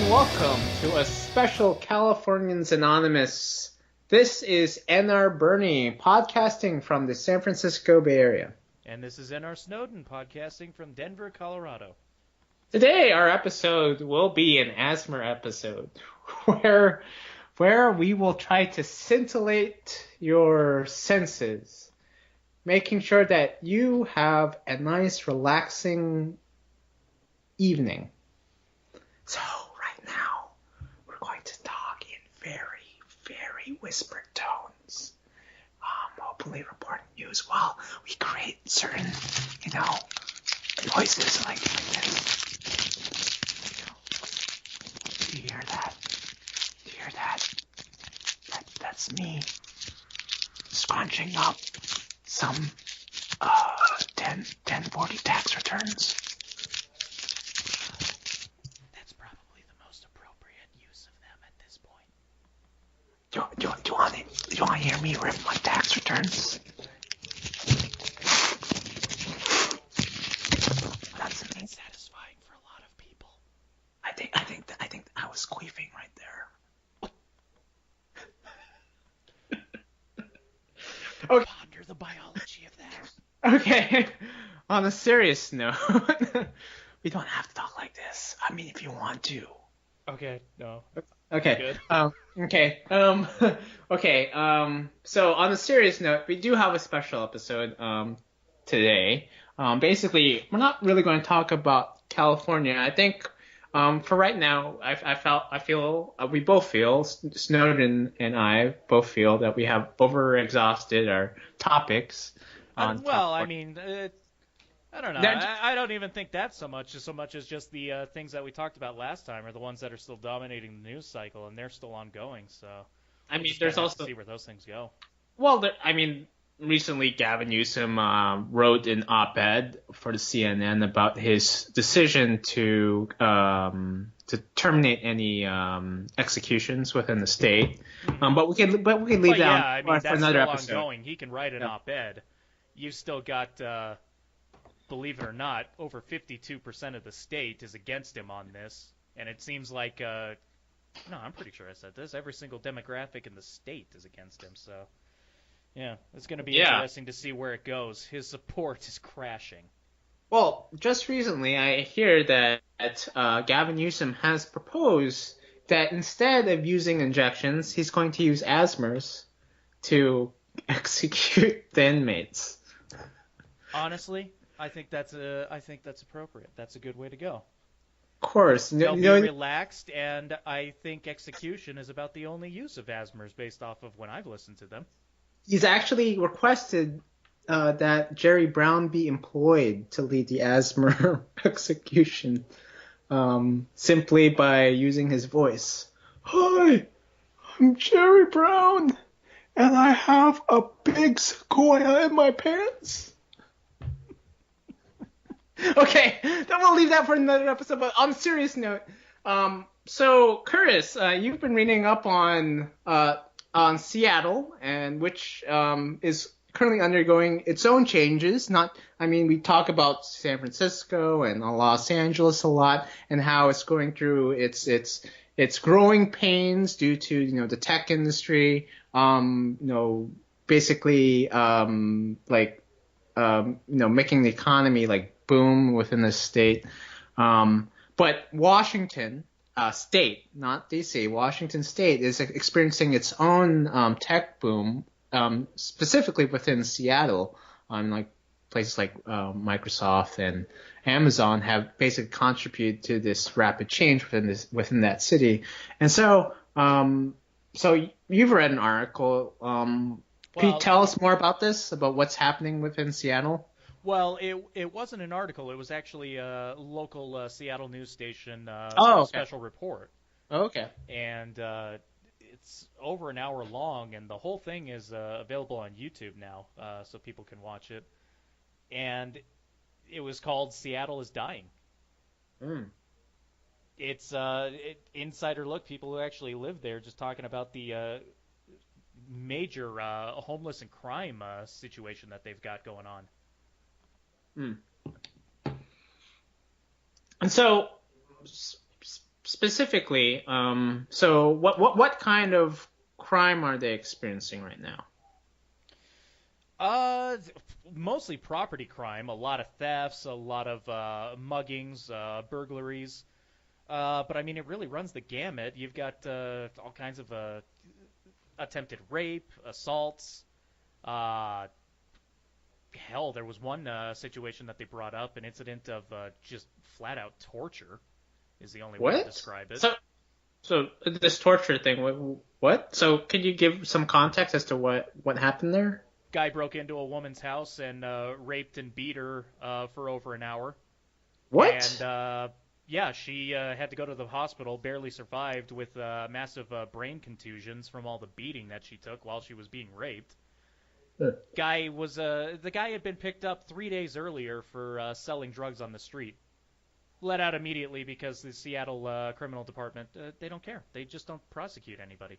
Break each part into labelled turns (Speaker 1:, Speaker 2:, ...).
Speaker 1: welcome to a special Californians Anonymous. This is N.R. Bernie podcasting from the San Francisco Bay Area.
Speaker 2: And this is N.R. Snowden podcasting from Denver, Colorado.
Speaker 1: Today our episode will be an ASMR episode where we will try to scintillate your senses, making sure that you have a nice relaxing evening. So right now, we're going to talk in very, very whispered tones. Hopefully reporting news while we create certain, noises like this. Do you hear that? Do you hear that? That's me scrunching up some 1040 tax returns. Do you want to hear me rip my tax returns? That's amazing.
Speaker 2: Satisfying for a lot of people.
Speaker 1: I think I was queefing right there.
Speaker 2: Okay. Ponder the biology of that.
Speaker 1: Okay. On a serious note, we don't have to talk like this. I mean, if you want to.
Speaker 2: Okay. No.
Speaker 1: Okay.
Speaker 2: Good.
Speaker 1: Okay. Okay. So on a serious note, we do have a special episode today. Basically, we're not really going to talk about California. I think for right now, we both feel, Snowden and I both feel that we have over-exhausted our topics.
Speaker 2: I mean, I don't know. I don't even think that's so much as just the things that we talked about last time are the ones that are still dominating the news cycle, and they're still ongoing. So
Speaker 1: I mean, there's also
Speaker 2: see where those things go.
Speaker 1: Well, recently Gavin Newsom wrote an op-ed for the CNN about his decision to terminate any executions within the state. But we can leave that for another episode.
Speaker 2: Ongoing. He can write an op-ed. You've still got. Believe it or not, over 52% of the state is against him on this. And it seems like, no, I'm pretty sure I said this, every single demographic in the state is against him. So, yeah, it's going to be interesting to see where it goes. His support is crashing.
Speaker 1: Well, just recently I hear that Gavin Newsom has proposed that instead of using injections, he's going to use ASMRs to execute the inmates.
Speaker 2: Honestly, I think that's appropriate. That's a good way to go.
Speaker 1: Of course.
Speaker 2: They'll be relaxed, and I think execution is about the only use of ASMRs based off of when I've listened to them.
Speaker 1: He's actually requested that Jerry Brown be employed to lead the ASMR execution simply by using his voice. Hi, I'm Jerry Brown, and I have a big sequoia in my pants. Okay, then we'll leave that for another episode. But on a serious note, so Curtis, you've been reading up on Seattle, and which is currently undergoing its own changes. We talk about San Francisco and Los Angeles a lot, and how it's going through its growing pains due to the tech industry. Basically making the economy boom within the state. But Washington State, not DC, Washington State is experiencing its own tech boom, specifically within Seattle. Places like Microsoft and Amazon have basically contributed to this rapid change within that city. And so you've read an article. Can you tell us more about this, about what's happening within Seattle?
Speaker 2: Well, it wasn't an article. It was actually a local Seattle news station special report.
Speaker 1: Oh, okay.
Speaker 2: And it's over an hour long, and the whole thing is available on YouTube now, so people can watch it. And it was called "Seattle is Dying." It's insider look. People who actually live there, just talking about the major homeless and crime situation that they've got going on.
Speaker 1: And so specifically, so what kind of crime are they experiencing right now?
Speaker 2: Uh, Mostly property crime, a lot of thefts, a lot of muggings, burglaries. But I mean, it really runs the gamut. You've got all kinds of attempted rape, assaults. Uh, Hell, there was one situation that they brought up, an incident of just flat out torture, is the only way to
Speaker 1: What?
Speaker 2: describe it.
Speaker 1: So this torture thing, what? So can you give some context as to what happened there?
Speaker 2: Guy broke into a woman's house and raped and beat her for over an hour. And
Speaker 1: What?
Speaker 2: yeah, she had to go to the hospital, barely survived with massive brain contusions from all the beating that she took while she was being raped. The guy had been picked up 3 days earlier for selling drugs on the street. Let out immediately because the Seattle criminal department they don't care. They just don't prosecute anybody.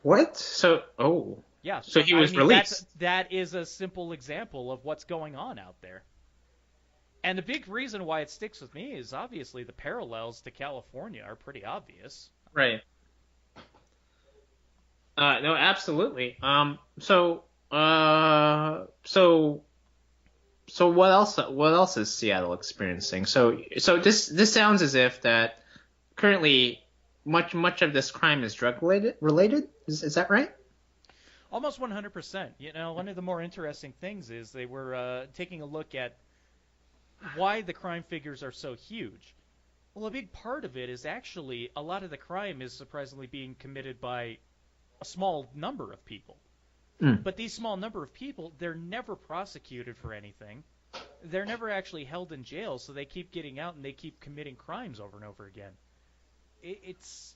Speaker 1: What? So, oh,
Speaker 2: Yeah,
Speaker 1: so
Speaker 2: so
Speaker 1: he
Speaker 2: I
Speaker 1: was
Speaker 2: mean
Speaker 1: released.
Speaker 2: that is a simple example of what's going on out there. And the big reason why it sticks with me is obviously the parallels to California are pretty obvious.
Speaker 1: Right. No, absolutely. So what else? What else is Seattle experiencing? So this sounds as if that currently much of this crime is drug related. Is that right?
Speaker 2: Almost 100%. You know, one of the more interesting things is they were taking a look at why the crime figures are so huge. Well, a big part of it is actually a lot of the crime is surprisingly being committed by a small number of people.
Speaker 1: Mm.
Speaker 2: But these small number of people, they're never prosecuted for anything. They're never actually held in jail, so they keep getting out and they keep committing crimes over and over again. It's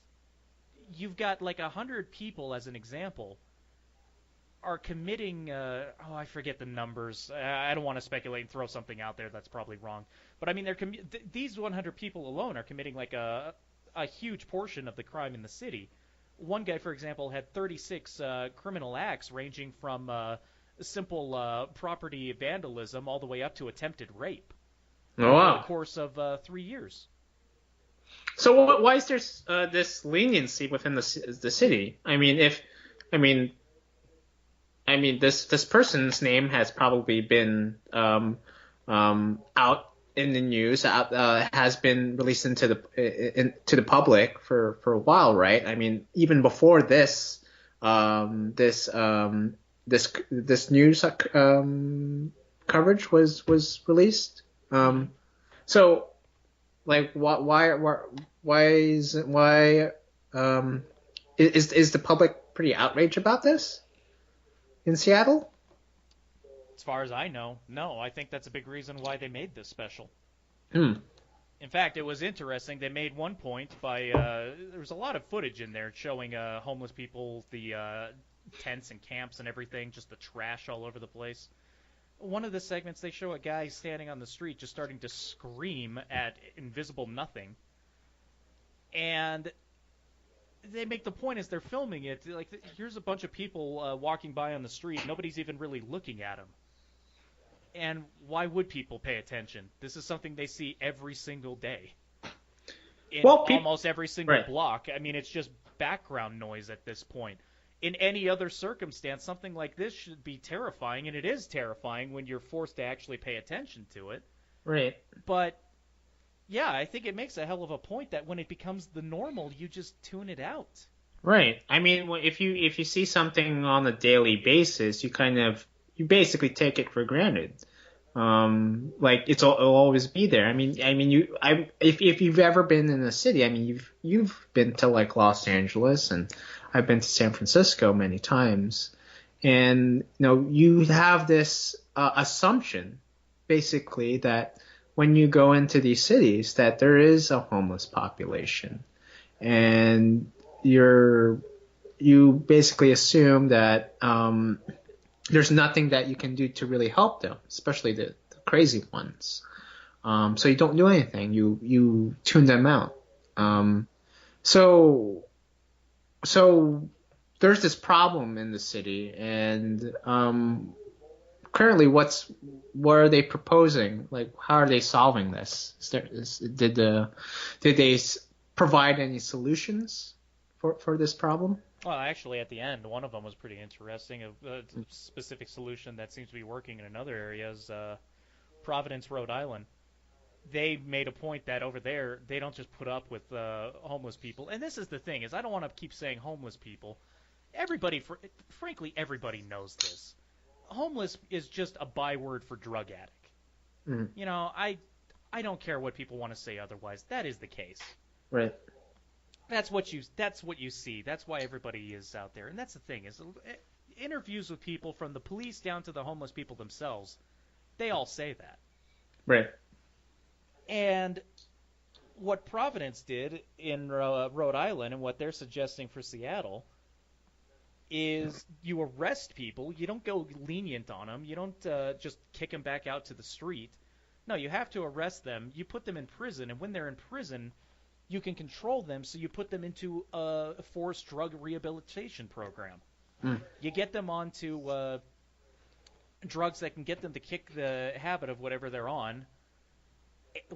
Speaker 2: you've got like 100 people as an example are committing I forget the numbers. I don't want to speculate and throw something out there that's probably wrong. But I mean these 100 people alone are committing like a huge portion of the crime in the city. One guy, for example, had 36 criminal acts ranging from simple property vandalism all the way up to attempted rape
Speaker 1: Oh
Speaker 2: over the
Speaker 1: wow.
Speaker 2: course of 3 years.
Speaker 1: So why is there this leniency within the city? I mean, this person's name has probably been out in the news, has been released into to the public for a while, right? I mean, even before this news coverage was released. So like why is the public pretty outraged about this in Seattle?
Speaker 2: As far as I know, no. I think that's a big reason why they made this special.
Speaker 1: Hmm.
Speaker 2: In fact, it was interesting. They made one point by there was a lot of footage in there showing homeless people, the tents and camps and everything, just the trash all over the place. One of the segments, they show a guy standing on the street just starting to scream at invisible nothing, and they make the point as they're filming it, like, here's a bunch of people walking by on the street. Nobody's even really looking at them. And why would people pay attention? This is something they see every single day in
Speaker 1: Well,
Speaker 2: almost every single
Speaker 1: right,
Speaker 2: block. I mean, it's just background noise at this point. In any other circumstance, something like this should be terrifying, and it is terrifying when you're forced to actually pay attention to it.
Speaker 1: right,
Speaker 2: But yeah, I think it makes a hell of a point that when it becomes the normal, you just tune it out.
Speaker 1: right. I mean, if you see something on a daily basis, you basically take it for granted. Like it'll always be there. If you've ever been in a city, I mean, you've been to like Los Angeles, and I've been to San Francisco many times, and you have this assumption, basically, that when you go into these cities, that there is a homeless population, and you basically assume that there's nothing that you can do to really help them, especially the crazy ones. So you don't do anything. You tune them out. So so there's this problem in the city, and currently, what are they proposing? Like, how are they solving this? Did they provide any solutions for this problem?
Speaker 2: Well, actually, at the end, one of them was pretty interesting. A specific solution that seems to be working in another area is Providence, Rhode Island. They made a point that over there they don't just put up with homeless people. And this is the thing: is I don't want to keep saying homeless people. Everybody, frankly, everybody knows this. Homeless is just a byword for drug addict.
Speaker 1: Mm.
Speaker 2: You know, I don't care what people want to say otherwise. That is the case.
Speaker 1: Right.
Speaker 2: That's what you see. That's why everybody is out there. And that's the thing is interviews with people from the police down to the homeless people themselves, they all say that.
Speaker 1: Right.
Speaker 2: And what Providence did in Rhode Island and what they're suggesting for Seattle is you arrest people. You don't go lenient on them. You don't just kick them back out to the street. No, you have to arrest them. You put them in prison, and when they're in prison, you can control them, so you put them into a forced drug rehabilitation program.
Speaker 1: Mm.
Speaker 2: You get them onto drugs that can get them to kick the habit of whatever they're on,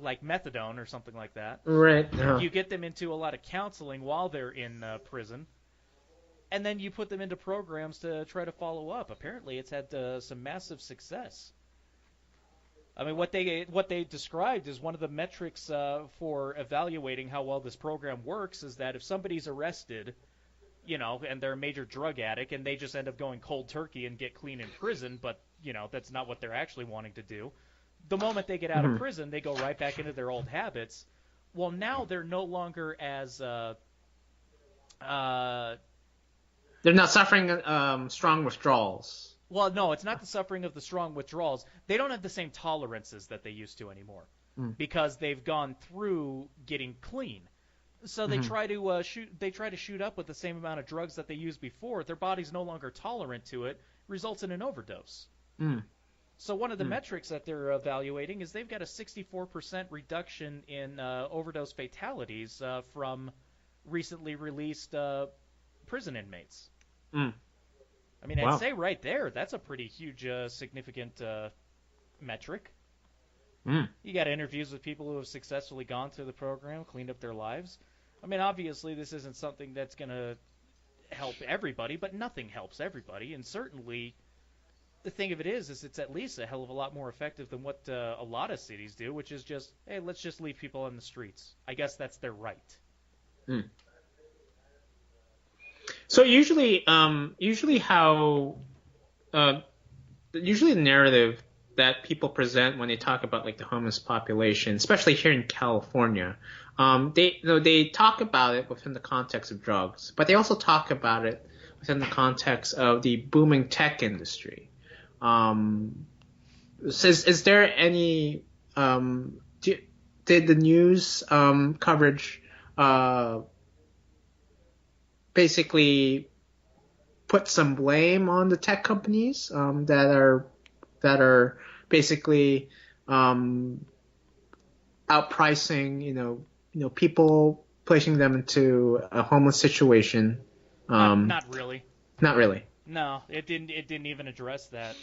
Speaker 2: like methadone or something like that.
Speaker 1: Right.
Speaker 2: You get them into a lot of counseling while they're in prison, and then you put them into programs to try to follow up. Apparently, it's had some massive success. I mean, what they described as one of the metrics for evaluating how well this program works is that if somebody's arrested, you know, and they're a major drug addict, and they just end up going cold turkey and get clean in prison, but, you know, that's not what they're actually wanting to do. The moment they get out of prison, they go right back into their old habits. Well, now they're no longer as
Speaker 1: they're not suffering strong withdrawals.
Speaker 2: Well, no, it's not the suffering of the strong withdrawals. They don't have the same tolerances that they used to anymore because they've gone through getting clean. So they try to shoot up with the same amount of drugs that they used before. Their body's no longer tolerant to it, results in an overdose. So one of the metrics that they're evaluating is they've got a 64% reduction in overdose fatalities from recently released prison inmates. I mean,
Speaker 1: Wow.
Speaker 2: I'd say right there, that's a pretty huge, significant metric. You got interviews with people who have successfully gone through the program, cleaned up their lives. I mean, obviously, this isn't something that's going to help everybody, but nothing helps everybody. And certainly, the thing of it is it's at least a hell of a lot more effective than what a lot of cities do, which is just, hey, let's just leave people on the streets. I guess that's their right.
Speaker 1: So usually the narrative that people present when they talk about like the homeless population, especially here in California, they talk about it within the context of drugs, but they also talk about it within the context of the booming tech industry. Is there any did the news coverage basically put some blame on the tech companies that are basically outpricing, people, placing them into a homeless situation?
Speaker 2: Not really.
Speaker 1: Not really.
Speaker 2: No, it didn't even address that.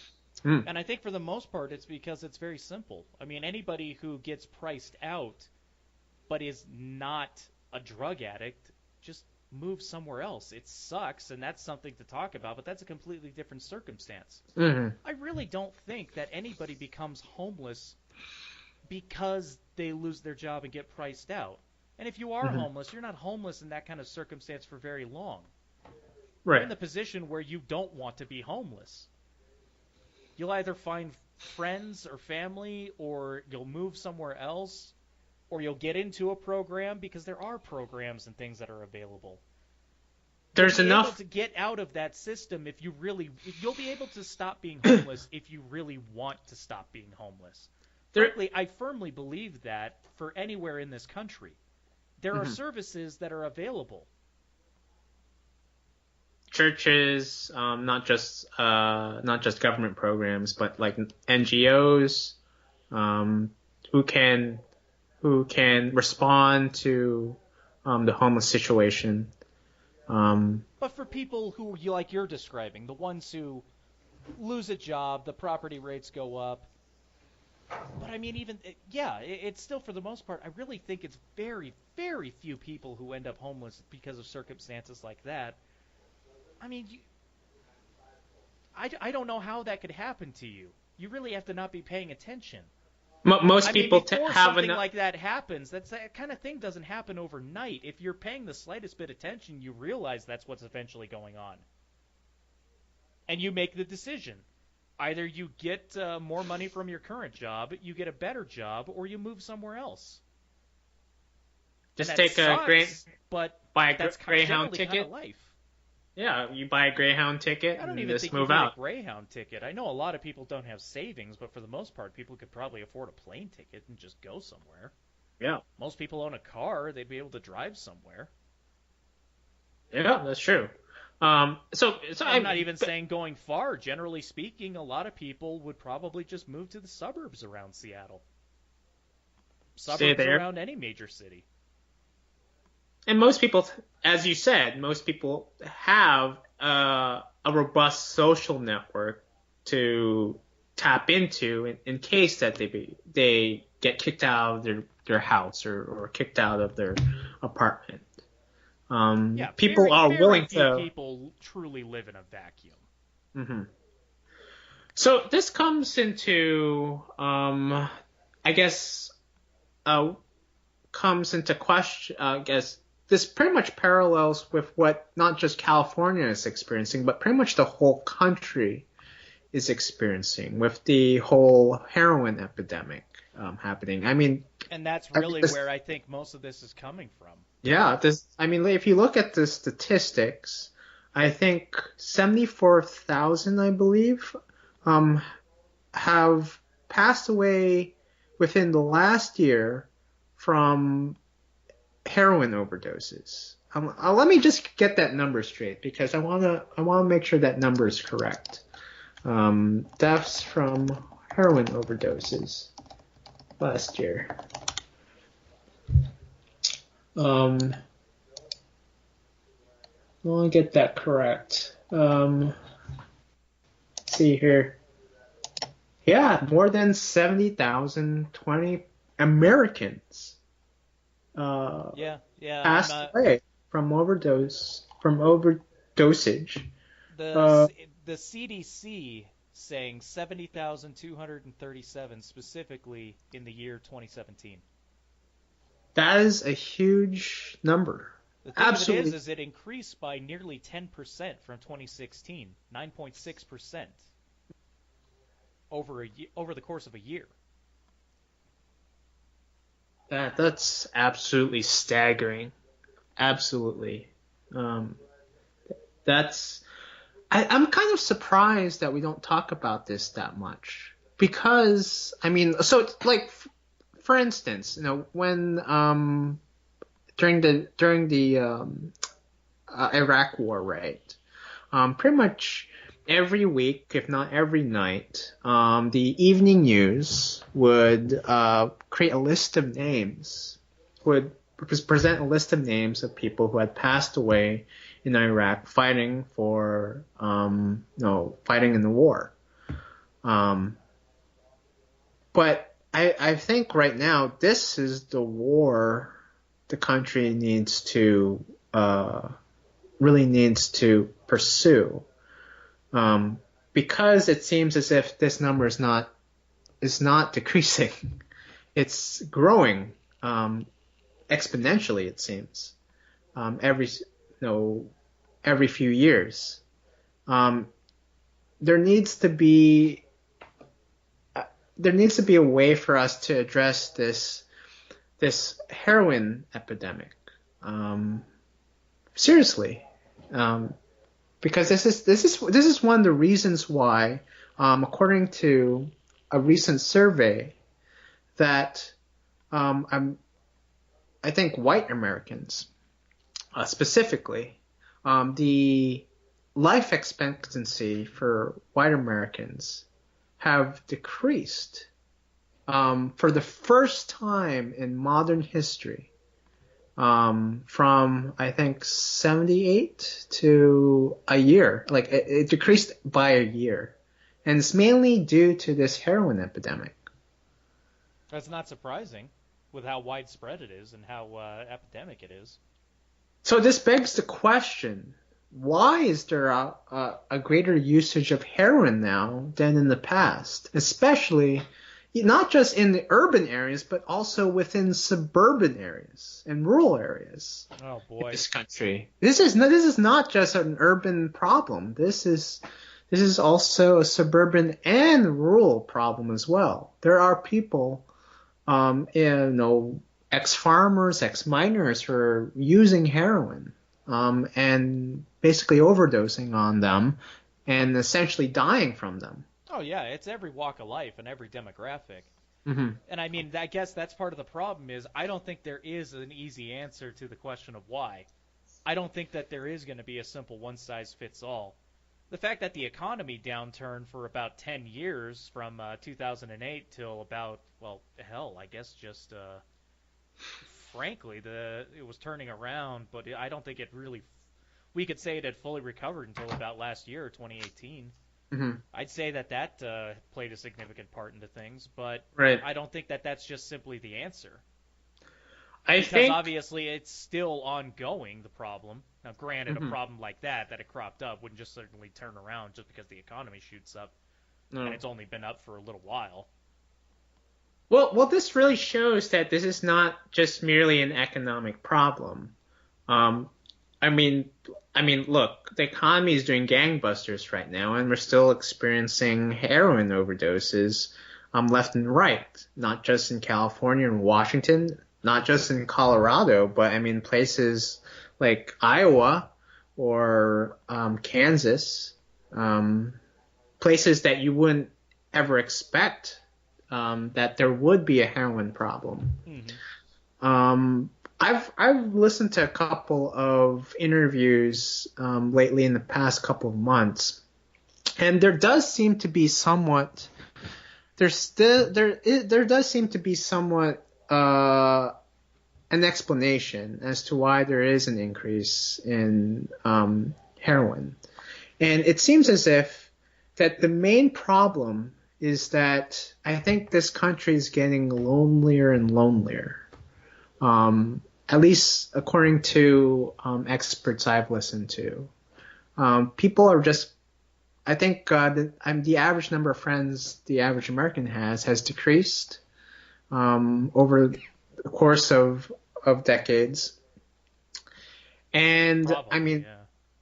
Speaker 2: And I think for the most part, it's because it's very simple. I mean, anybody who gets priced out, but is not a drug addict, just move somewhere else. It sucks, and that's something to talk about, but that's a completely different circumstance. I really don't think that anybody becomes homeless because they lose their job and get priced out. And if you are homeless, you're not homeless in that kind of circumstance for very long.
Speaker 1: Right.
Speaker 2: You're in the position where you don't want to be homeless. You'll either find friends or family, or you'll move somewhere else, or you'll get into a program, because there are programs and things that are available.
Speaker 1: There's
Speaker 2: you'll be
Speaker 1: enough
Speaker 2: able to get out of that system if you'll be able to stop being homeless if you really want to stop being homeless. Frankly, I firmly believe that for anywhere in this country, there are services that are available.
Speaker 1: Churches, not just government programs, but like NGOs, who can respond to the homeless situation.
Speaker 2: But for people who, like you're describing, the ones who lose a job, the property rates go up, But I mean, even yeah, it's still for the most part. I really think it's very, very few people who end up homeless because of circumstances like that. I mean, I don't know how that could happen to you. You really have to not be paying attention.
Speaker 1: Most
Speaker 2: I mean,
Speaker 1: people
Speaker 2: before
Speaker 1: have
Speaker 2: something
Speaker 1: enough.
Speaker 2: like that happens, that kind of thing doesn't happen overnight. If you're paying the slightest bit of attention, you realize that's what's eventually going on, and you make the decision. Either you get more money from your current job, you get a better job, or you move somewhere else. And
Speaker 1: Just
Speaker 2: that
Speaker 1: take a
Speaker 2: sucks, but
Speaker 1: buy a
Speaker 2: that's
Speaker 1: Greyhound
Speaker 2: generally kind of
Speaker 1: ticket.
Speaker 2: life.
Speaker 1: Yeah, you buy a Greyhound ticket
Speaker 2: I don't
Speaker 1: and
Speaker 2: even
Speaker 1: just
Speaker 2: think you
Speaker 1: move
Speaker 2: need a
Speaker 1: out.
Speaker 2: Greyhound ticket. I know a lot of people don't have savings, but for the most part, people could probably afford a plane ticket and just go somewhere.
Speaker 1: Yeah,
Speaker 2: Most people own a car, they'd be able to drive somewhere.
Speaker 1: yeah, that's true. So
Speaker 2: And I'm not
Speaker 1: I
Speaker 2: even saying going far. Generally speaking, a lot of people would probably just move to the suburbs around Seattle.
Speaker 1: stay
Speaker 2: Suburbs
Speaker 1: there.
Speaker 2: around any major city.
Speaker 1: And most people, as you said, most people have a robust social network to tap into in case that they get kicked out of their house or kicked out of their apartment.
Speaker 2: Yeah,
Speaker 1: People
Speaker 2: very,
Speaker 1: are
Speaker 2: very
Speaker 1: willing
Speaker 2: few
Speaker 1: to.
Speaker 2: people truly live in a vacuum.
Speaker 1: hmm So this comes into, I guess, uh, comes into question. I guess this pretty much parallels with what not just California is experiencing, but pretty much the whole country is experiencing with the whole heroin epidemic happening. I mean,
Speaker 2: And that's
Speaker 1: I mean,
Speaker 2: really where I think most of this is coming from.
Speaker 1: yeah, this. I mean, if you look at the statistics, I think 74,000, I believe, um, have passed away within the last year from heroin overdoses. Let me just get that number straight because I wanna make sure that number is correct. Deaths from heroin overdoses last year. I want to get that correct. Let's see here. Yeah, more than 70,000 20 Americans
Speaker 2: Yeah, yeah.
Speaker 1: passed away from overdosage.
Speaker 2: The
Speaker 1: Uh,
Speaker 2: the CDC saying 70,237 specifically in the year 2017.
Speaker 1: that is a huge number.
Speaker 2: The thing of it
Speaker 1: Absolutely.
Speaker 2: is it increased by nearly 10% from 2016, 9.6% over the course of a year.
Speaker 1: That's absolutely staggering. Absolutely. Um, that's I'm kind of surprised that we don't talk about this that much because I mean, so it's like for instance, when during the Iraq War, right? Pretty much every week, if not every night, the evening news would create a list of names, would present a list of names of people who had passed away in Iraq fighting for, fighting in the war. Um, but I think right now this is the war the country really needs to pursue, because it seems as if this number is not decreasing, it's growing exponentially. It seems every few years. Um, there needs to be a way for us to address this heroin epidemic seriously, because this is one of the reasons why, according to a recent survey, that I think white Americans specifically, the life expectancy for white Americans have decreased for the first time in modern history, from I think 78 to a year. Like it decreased by a year, and it's mainly due to this heroin epidemic.
Speaker 2: That's not surprising with how widespread it is and how epidemic it is.
Speaker 1: So this begs the question, why is there a greater usage of heroin now than in the past? Especially not just in the urban areas, but also within suburban areas and rural areas
Speaker 2: Oh
Speaker 1: in
Speaker 2: boy.
Speaker 1: this country. This is not just an urban problem. This is also a suburban and rural problem as well. There are people, ex-farmers, ex-miners who are using heroin, and basically overdosing on them and essentially dying from them.
Speaker 2: Oh yeah, it's every walk of life and every demographic.
Speaker 1: Hmm.
Speaker 2: And I mean, I guess that's part of the problem is I don't think there is an easy answer to the question of why. I don't think that there is going to be a simple one size fits all. The fact that the economy downturned for about 10 years from 2008 till about, well, hell, I guess just frankly, it was turning around, but I don't think it really. We could say it had fully recovered until about last year, 2018.
Speaker 1: Hmm.
Speaker 2: I'd say that played a significant part into things, but
Speaker 1: Right.
Speaker 2: I don't think that that's just simply the answer
Speaker 1: I
Speaker 2: because
Speaker 1: think.
Speaker 2: obviously it's still ongoing. The problem. Now, granted, a
Speaker 1: Mhm.
Speaker 2: problem like that it cropped up wouldn't just certainly turn around just because the economy shoots up, and
Speaker 1: No.
Speaker 2: it's only been up for a little while.
Speaker 1: Well, this really shows that this is not just merely an economic problem. Um, I mean, look, the economy is doing gangbusters right now, and we're still experiencing heroin overdoses, left and right. Not just in California and Washington, not just in Colorado, but I mean places like Iowa or Kansas, um, places that you wouldn't ever expect that there would be a heroin problem.
Speaker 2: Mm-hmm.
Speaker 1: I've listened to a couple of interviews lately in the past couple of months, and there does seem to be somewhat there does seem to be somewhat an explanation as to why there is an increase in heroin, and it seems as if that the main problem is that I think this country is getting lonelier and lonelier. At least according to experts I've listened to. People are just, I think the average number of friends the average American has decreased over the course of decades. And I
Speaker 2: Probably,
Speaker 1: mean,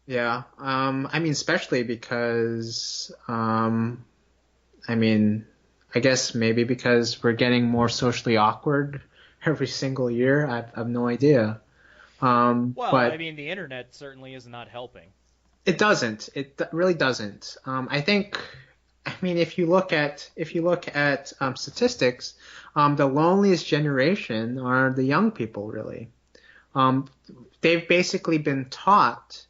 Speaker 2: yeah.
Speaker 1: yeah, I mean, especially because, I mean, I guess maybe because we're getting more socially awkward every single year. I have no idea.
Speaker 2: Well, I
Speaker 1: But
Speaker 2: mean, the internet certainly is not helping.
Speaker 1: it doesn't. Really doesn't. I think. I mean, if you look at statistics, the loneliest generation are the young people. Really, um, they've basically been taught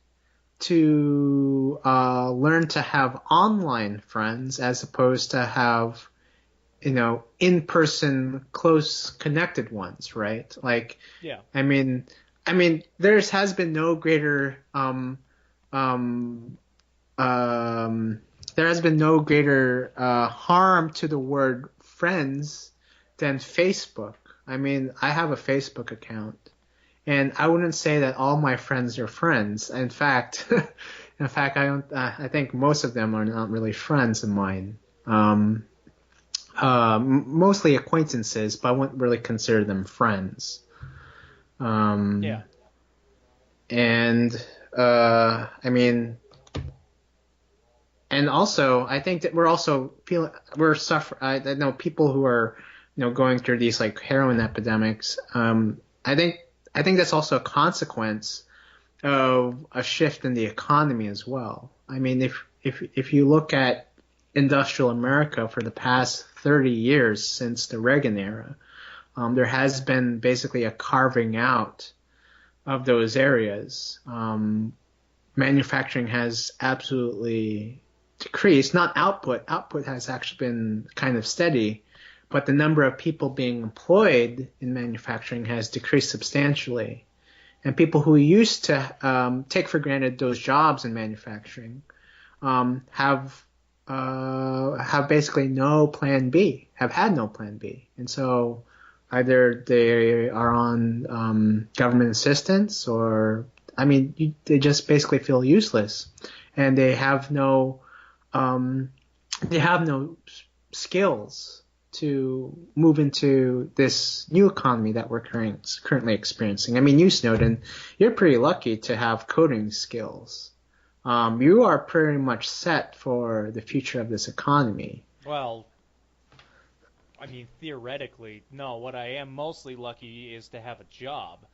Speaker 1: to learn to have online friends as opposed to have in-person close connected ones, right? Like,
Speaker 2: Yeah.
Speaker 1: I mean, there has been no greater um, um, there has been no greater harm to the word friends than Facebook. I mean, I have a Facebook account, and I wouldn't say that all my friends are friends. In fact, I don't. I think most of them are not really friends of mine. Mostly acquaintances, but I wouldn't really consider them friends.
Speaker 2: Yeah.
Speaker 1: Um, and I mean, and also I think that we're also feeling we're suffering. I know people who are going through these like heroin epidemics. I think that's also a consequence of a shift in the economy as well. I mean, if you look at industrial America for the past 30 years since the Reagan era, there has been basically a carving out of those areas. Manufacturing has absolutely decreased. Not output. Output has actually been kind of steady, but the number of people being employed in manufacturing has decreased substantially. And people who used to take for granted those jobs in manufacturing have have basically no plan B, have had no plan B. And so either they are on government assistance or, I mean, they just basically feel useless and um, they have no skills to move into this new economy that we're currently experiencing. I mean, you, Snowden, you're pretty lucky to have coding skills. You are pretty much set for the future of this economy.
Speaker 2: Well, I mean, theoretically, no. What I am mostly lucky is to have a job.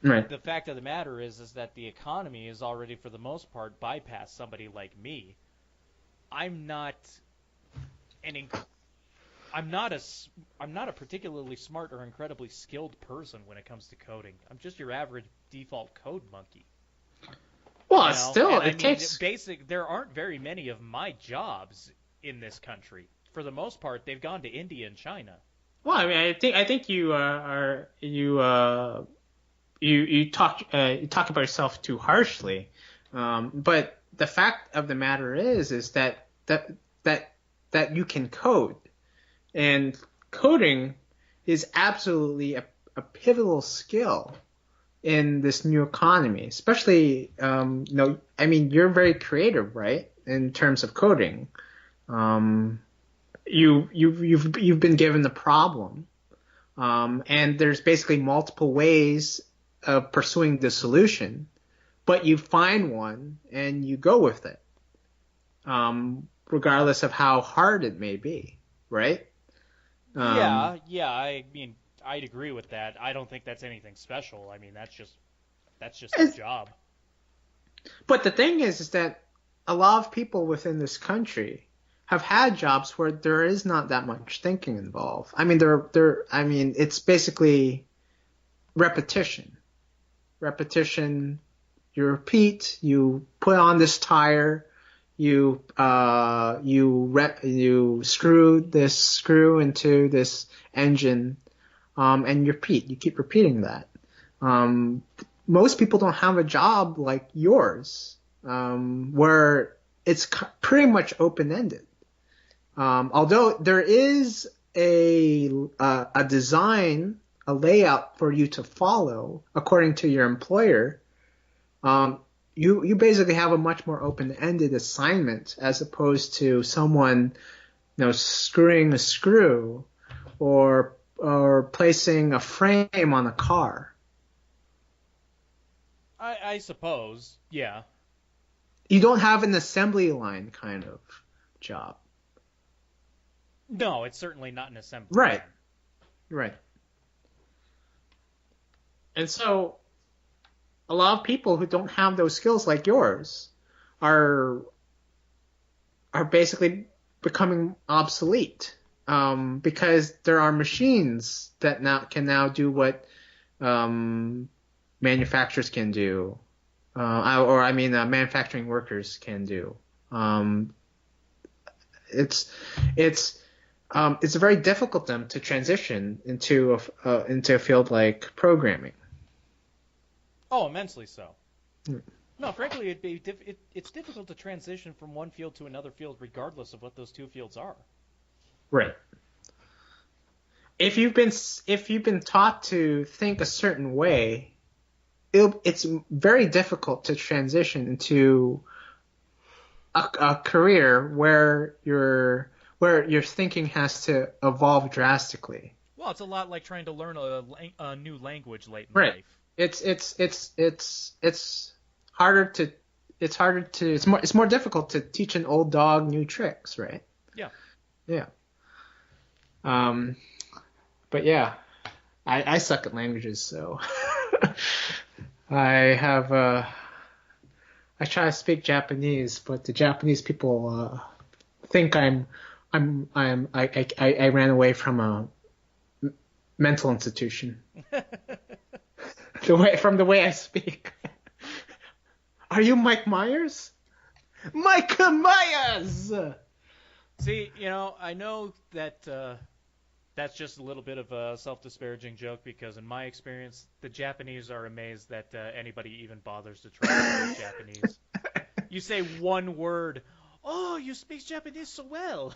Speaker 1: Right.
Speaker 2: The fact of the matter is that the economy is already, for the most part, bypassed somebody like me. I'm not an inc- I'm not a particularly smart or incredibly skilled person when it comes to coding. I'm just your average default code monkey.
Speaker 1: Well, still,
Speaker 2: And I
Speaker 1: it
Speaker 2: mean,
Speaker 1: takes.
Speaker 2: there aren't very many of my jobs in this country. For the most part, they've gone to India and China.
Speaker 1: Well, I mean, I think you are you talk about yourself too harshly. But the fact of the matter is that that you can code, and coding is absolutely a pivotal skill in this new economy, especially, I mean, you're very creative, right? In terms of coding, um, you've been given the problem, and there's basically multiple ways of pursuing the solution, but you find one and you go with it, regardless of how hard it may be, right? Um,
Speaker 2: Yeah. I mean, I'd agree with that. I don't think that's anything special. I mean, that's just a job.
Speaker 1: but the thing is that a lot of people within this country have had jobs where there is not that much thinking involved. I mean, I mean, it's basically repetition. Repetition. You repeat. You put on this tire. You screw this screw into this engine, and you repeat. You keep repeating that. Um, Most people don't have a job like yours, where it's pretty much open ended. Although there is a design, a layout for you to follow according to your employer, um, you basically have a much more open-ended assignment as opposed to someone, screwing a screw or placing a frame on a car.
Speaker 2: I suppose. Yeah.
Speaker 1: You don't have an assembly line kind of job.
Speaker 2: No, it's certainly not an assembly
Speaker 1: Right,
Speaker 2: line.
Speaker 1: right. And so a lot of people who don't have those skills like yours are are basically becoming obsolete, because there are machines that now do what, um, manufacturers can do, or I mean, manufacturing workers can do. Um, it's it's it's very difficult them to transition into a field like programming.
Speaker 2: Oh, immensely so. No, frankly, it's difficult to transition from one field to another field, regardless of what those two fields are.
Speaker 1: Right. If you've been taught to think a certain way, it's very difficult to transition into a career where your thinking has to evolve drastically.
Speaker 2: Well, it's a lot like trying to learn a new language late in
Speaker 1: Right.
Speaker 2: life.
Speaker 1: It's harder to it's more difficult to teach an old dog new tricks, right?
Speaker 2: Yeah.
Speaker 1: Yeah. Um, but yeah, I suck at languages, so I have I try to speak Japanese, but the Japanese people think I ran away from a mental institution. From the way I speak. Are you Mike Myers? Mike Myers!
Speaker 2: See, I know that that's just a little bit of a self-disparaging joke because, in my experience, the Japanese are amazed that anybody even bothers to try to speak Japanese. You say one word, Oh, you speak Japanese so well.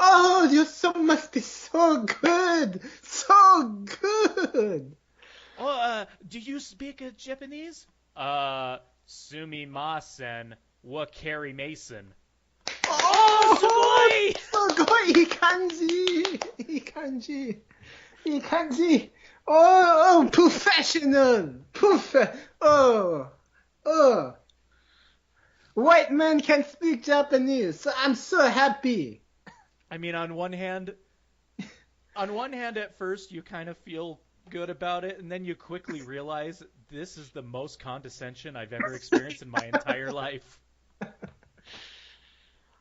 Speaker 1: Oh, you so must be so good, so good.
Speaker 2: Oh, do you speak Japanese? Sumimasen wa Carrie Mason. Oh,
Speaker 1: Oh,
Speaker 2: sugoi!
Speaker 1: すごいいい感じ、いい感じ、いい感じ。Oh, oh, professional, oh, oh. White man can speak Japanese, so I'm so happy.
Speaker 2: I mean, on one hand, at first you kind of feel good about it, and then you quickly realize this is the most condescension I've ever experienced in my entire life.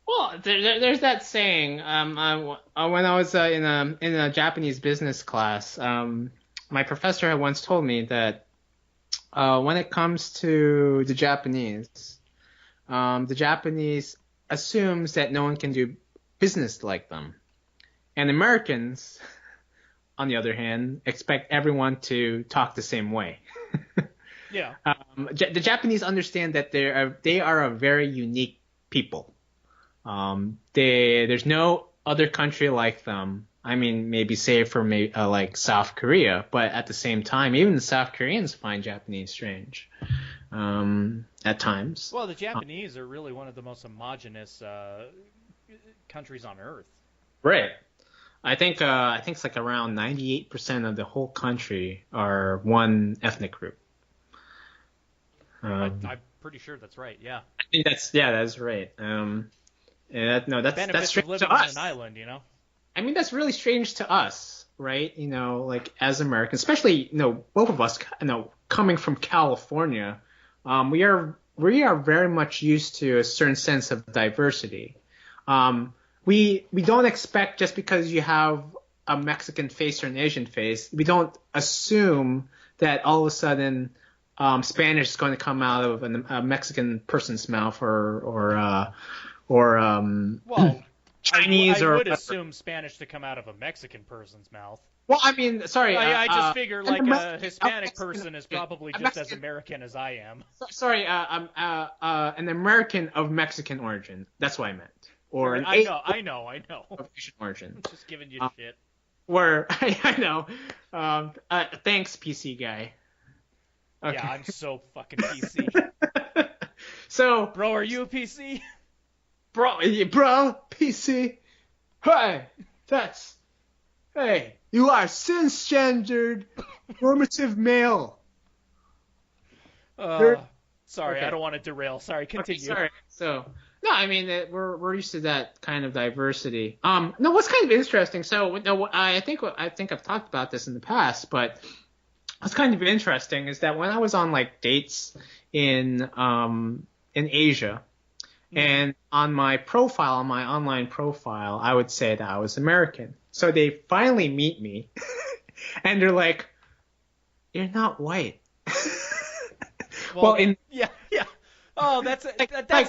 Speaker 1: Well, there's that saying. When I was in a Japanese business class, my professor had once told me that when it comes to the Japanese assumes that no one can do business like them, and Americans, on the other hand, expect everyone to talk the same way.
Speaker 2: Yeah.
Speaker 1: The Japanese understand that they are a very unique people. There's no other country like them. I mean, maybe save for like South Korea, but at the same time, even the South Koreans find Japanese strange at times.
Speaker 2: Well, the Japanese are really one of the most homogenous countries on Earth.
Speaker 1: Right. I think it's like around 98% of the whole country are one ethnic group.
Speaker 2: I'm pretty sure that's right. Yeah.
Speaker 1: I think that's right. No, that's
Speaker 2: Benefits of
Speaker 1: strange
Speaker 2: living
Speaker 1: to
Speaker 2: on
Speaker 1: us.
Speaker 2: an island, you know.
Speaker 1: I mean, that's really strange to us, right? Like as Americans, especially, both of us, coming from California, we are very much used to a certain sense of diversity. We don't expect just because you have a Mexican face or an Asian face, we don't assume that all of a sudden Spanish is going to come out of a Mexican person's mouth or
Speaker 2: Well,
Speaker 1: Chinese
Speaker 2: I
Speaker 1: or
Speaker 2: would
Speaker 1: whatever.
Speaker 2: assume Spanish to come out of a Mexican person's mouth.
Speaker 1: Well, I mean, sorry.
Speaker 2: I just figure
Speaker 1: I'm
Speaker 2: like
Speaker 1: a
Speaker 2: a Hispanic person is probably
Speaker 1: I'm
Speaker 2: just as
Speaker 1: Mexican.
Speaker 2: American as I am.
Speaker 1: Sorry, an American of Mexican origin. That's what I meant. Or
Speaker 2: Sure,
Speaker 1: an
Speaker 2: I
Speaker 1: Asian
Speaker 2: know.
Speaker 1: of Asian origin.
Speaker 2: I'm just giving you shit.
Speaker 1: Where I know. Thanks, PC guy. Okay.
Speaker 2: Yeah, I'm so fucking PC.
Speaker 1: So,
Speaker 2: Bro, are you a PC?
Speaker 1: bro, PC. Hey, you are cisgendered, normative male.
Speaker 2: Sorry,
Speaker 1: Okay.
Speaker 2: I don't want to derail. Sorry, continue.
Speaker 1: Okay, sorry. So, no, I mean we're used to that kind of diversity. No, what's kind of interesting. So, no, I think I've talked about this in the past, but what's kind of interesting is that when I was on like dates in Asia, and on my profile, on my online profile, I would say that I was American. So they finally meet me, and they're like, "You're not white." Well,
Speaker 2: yeah. Oh, that's a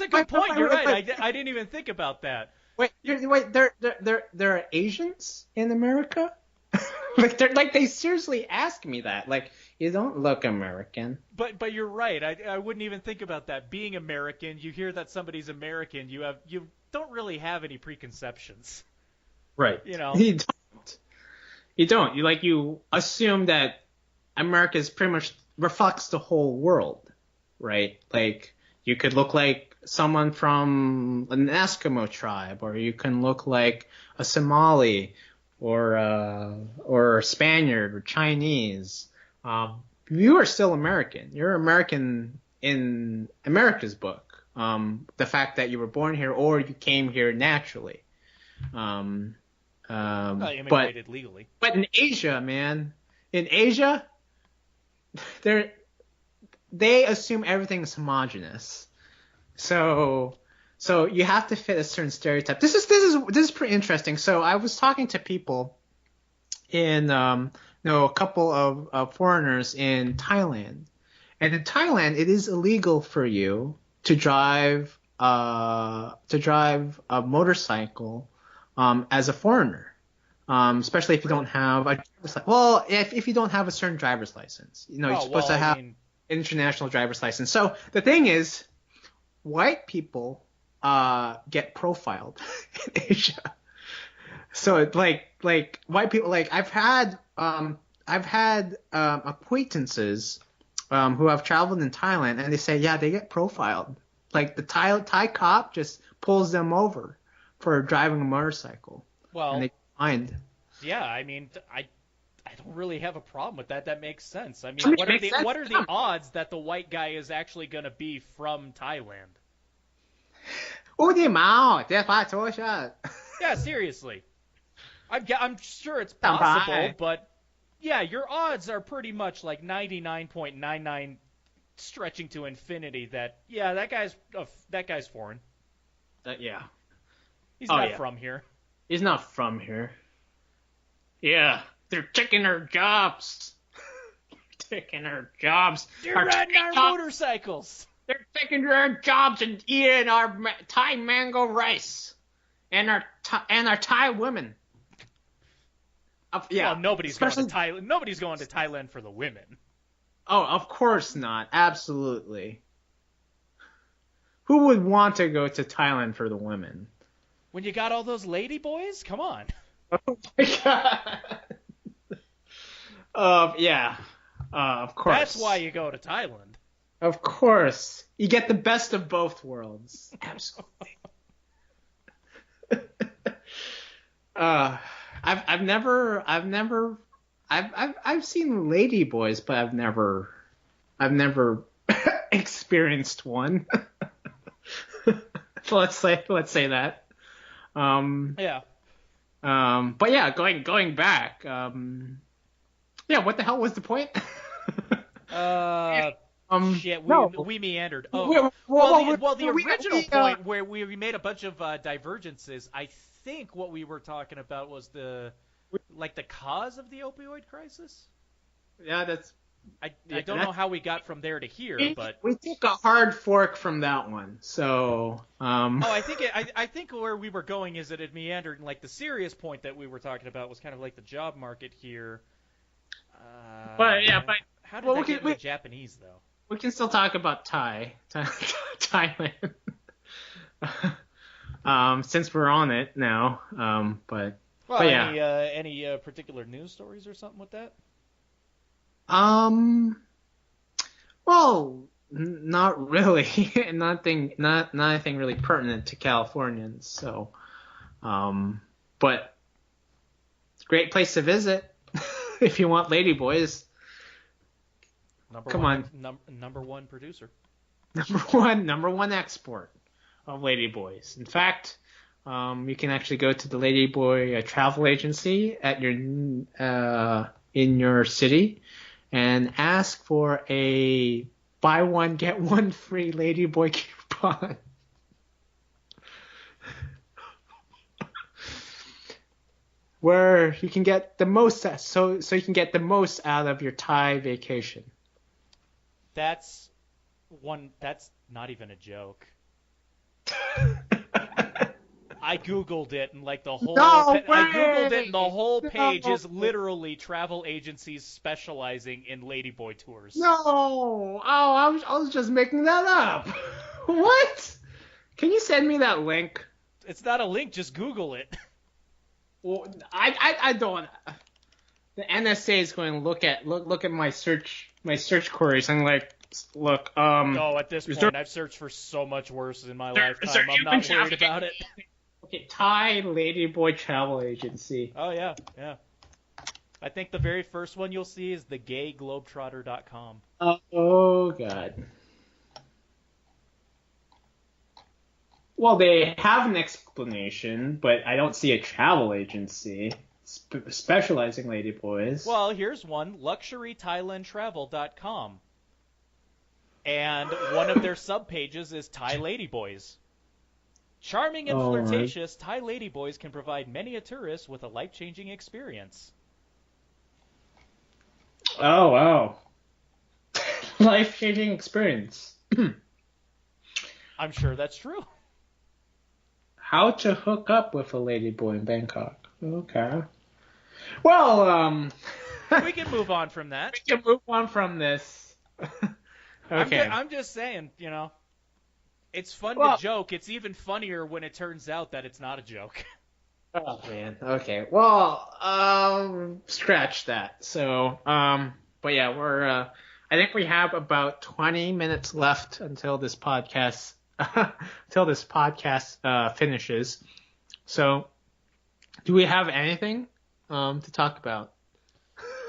Speaker 2: good point. You're right. I didn't even think about that.
Speaker 1: wait, there are Asians in America? They seriously ask me that. Like, you don't look American.
Speaker 2: But you're right. I wouldn't even think about that. Being American, you hear that somebody's American, you don't really have any preconceptions.
Speaker 1: Right.
Speaker 2: You know.
Speaker 1: You don't. You don't. You assume that America is pretty much reflects the whole world, right? Like you could look like someone from an Eskimo tribe, or you can look like a Somali, or a Spaniard or Chinese. You are still American. You're American in America's book. The fact that you were born here or you came here naturally.
Speaker 2: Immigrated legally.
Speaker 1: But in Asia, man, they assume everything's homogenous. So you have to fit a certain stereotype. This is pretty interesting. So I was talking to people in a couple of foreigners in Thailand, and in Thailand it is illegal for you to drive a motorcycle as a foreigner. Especially if you don't have if you don't have a certain driver's license, you're supposed to have international driver's license. So the thing is, white people get profiled in Asia. So it's like white people, like I've had acquaintances who have traveled in Thailand, and they say, yeah, they get profiled. Like the Thai cop just pulls them over for driving a motorcycle, and
Speaker 2: Well,
Speaker 1: they find.
Speaker 2: yeah, I mean, I don't really have a problem with that. That makes sense. I
Speaker 1: I
Speaker 2: mean,
Speaker 1: mean, it makes sense.
Speaker 2: what are the odds that the white guy is actually going to be from Thailand?
Speaker 1: 乌地毛，这发出去。
Speaker 2: Yeah, seriously. I'm sure it's
Speaker 1: 上
Speaker 2: possible,
Speaker 1: 牌。
Speaker 2: but yeah, your odds are pretty much like 99.99 stretching to infinity that yeah, that guy's foreign.
Speaker 1: Yeah.
Speaker 2: He's
Speaker 1: Oh
Speaker 2: not
Speaker 1: yeah.
Speaker 2: from here.
Speaker 1: He's not from here. Yeah, they're taking our jobs. Taking our jobs.
Speaker 2: They're riding our motorcycles.
Speaker 1: They're taking our jobs and eating our Thai mango rice and our Thai women. Yeah,
Speaker 2: Well, nobody's
Speaker 1: especially
Speaker 2: going to Thailand. Nobody's going to Thailand for the women.
Speaker 1: Oh, of course not. Absolutely. Who would want to go to Thailand for the women?
Speaker 2: When you got all those lady boys, come on.
Speaker 1: Oh my god. Yeah. Of course.
Speaker 2: That's why you go to Thailand.
Speaker 1: Of course. You get the best of both worlds. Absolutely. I've seen lady boys, but I've never experienced one. So let's say that.
Speaker 2: Yeah.
Speaker 1: But yeah, going back. Yeah, what the hell was the point?
Speaker 2: Shit,
Speaker 1: no.
Speaker 2: we meandered. Oh, the original point where we made a bunch of divergences. I think what we were talking about was the cause of the opioid crisis.
Speaker 1: Yeah, that's.
Speaker 2: I don't know how we got from there to here, but
Speaker 1: we took a hard fork from that one. So.
Speaker 2: Oh, I think where we were going is that it meandered, and like the serious point that we were talking about was kind of like the job market here.
Speaker 1: But
Speaker 2: how did that get into Japanese though?
Speaker 1: We can still talk about Thailand. Since we're on it now. But yeah.
Speaker 2: Any particular news stories or something with that?
Speaker 1: Well, not really. Not anything really pertinent to Californians. So, but great place to visit if you want ladyboys.
Speaker 2: Number one producer.
Speaker 1: Number one export of ladyboys. In fact, you can actually go to the Ladyboy travel agency at your in your city and ask for a buy one get one free Ladyboy coupon. Where you can get the most, so you can get the most out of your Thai vacation.
Speaker 2: That's not even a joke. I googled it and like the whole I googled it and the whole page is literally travel agencies specializing in ladyboy tours.
Speaker 1: No, I was just making that up. What? Can you send me that link?
Speaker 2: It's not a link, just Google it.
Speaker 1: Well, I don't. The NSA is going to look at my search queries and like, look.
Speaker 2: Oh, at this point, I've searched for so much worse in my lifetime. I'm not worried about it.
Speaker 1: Okay, Thai Ladyboy Travel Agency.
Speaker 2: Oh yeah. I think the very first one you'll see is thegayglobetrotter.com.
Speaker 1: Oh god. Well, they have an explanation, but I don't see a travel agency specializing ladyboys.
Speaker 2: Well, here's one, luxurythailandtravel.com. And one of their subpages is Thai ladyboys. Charming and flirtatious, Thai ladyboys can provide many a tourist with a life-changing experience.
Speaker 1: Oh, wow. Life-changing experience.
Speaker 2: I'm sure that's true.
Speaker 1: How to hook up with a ladyboy in Bangkok. Okay. Well,
Speaker 2: we can move on from that.
Speaker 1: We can move on from this. Okay.
Speaker 2: I'm just saying, It's fun to
Speaker 1: Well,
Speaker 2: joke. It's even funnier when it turns out that it's not a joke.
Speaker 1: oh man. Okay. Well, scratch that. So, but yeah, I think we have about 20 minutes left until this podcast, finishes. So, do we have anything, to talk about?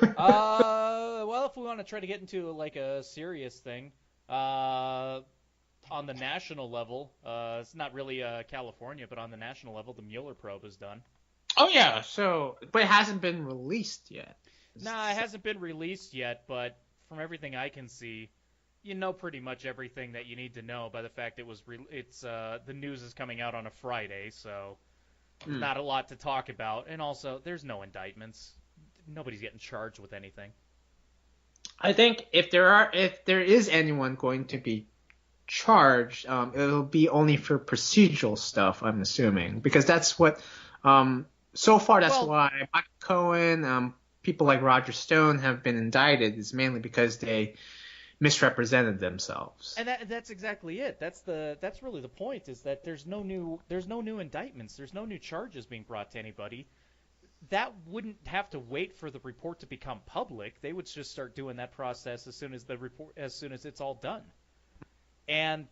Speaker 2: Well, if we want to try to get into like a serious thing, on the national level, it's not really California, but on the national level, the Mueller probe is done.
Speaker 1: Oh yeah. So, but it hasn't been released yet.
Speaker 2: Nah, it hasn't been released yet, but from everything I can see, you know pretty much everything that you need to know by the fact the news is coming out on a Friday, so there's not a lot to talk about, and also there's no indictments. Nobody's getting charged with anything.
Speaker 1: I think if there is anyone going to be charged, it'll be only for procedural stuff, I'm assuming, because that's what, so far that's why Michael Cohen, people like Roger Stone have been indicted, is mainly because they misrepresented themselves.
Speaker 2: And that's exactly it. That's really the point, is that there's no new indictments, there's no new charges being brought to anybody. That wouldn't have to wait for the report to become public. They would just start doing that process as soon as it's all done. And